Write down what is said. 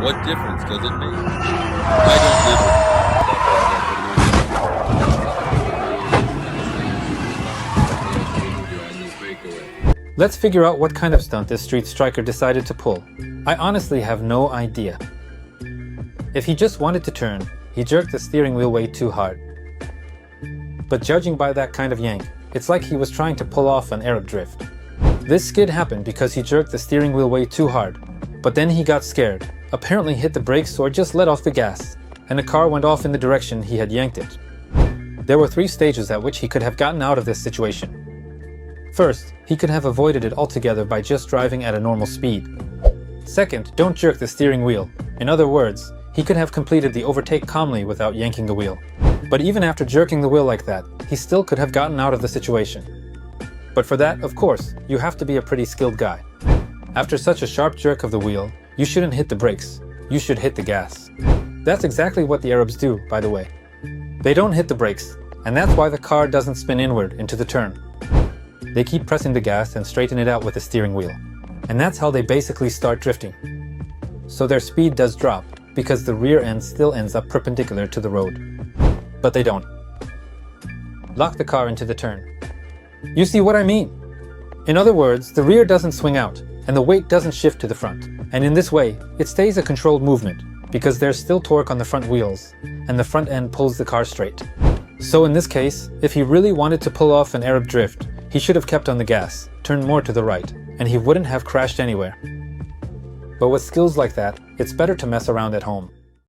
What difference does it make? I don't live with. Let's figure out what kind of stunt this street striker decided to pull. I honestly have no idea. If he just wanted to turn, he jerked the steering wheel way too hard. But judging by that kind of yank, it's like he was trying to pull off an Arab drift. This skid happened because he jerked the steering wheel way too hard, but then he got scared, apparently hit the brakes or just let off the gas, and the car went off in the direction he had yanked it. There were 3 stages at which he could have gotten out of this situation. First, he could have avoided it altogether by just driving at a normal speed. Second, don't jerk the steering wheel. In other words, he could have completed the overtake calmly without yanking the wheel. But even after jerking the wheel like that, he still could have gotten out of the situation. But for that, of course, you have to be a pretty skilled guy. After such a sharp jerk of the wheel, you shouldn't hit the brakes, you should hit the gas. That's exactly what the Arabs do, by the way. They don't hit the brakes, and that's why the car doesn't spin inward into the turn. They keep pressing the gas and straighten it out with the steering wheel. And that's how they basically start drifting. So their speed does drop, because the rear end still ends up perpendicular to the road. But they don't. Lock the car into the turn. You see what I mean? In other words, the rear doesn't swing out, and the weight doesn't shift to the front. And in this way, it stays a controlled movement, because there's still torque on the front wheels, and the front end pulls the car straight. So in this case, if he really wanted to pull off an Arab drift, he should have kept on the gas, turned more to the right, and he wouldn't have crashed anywhere. But with skills like that, it's better to mess around at home.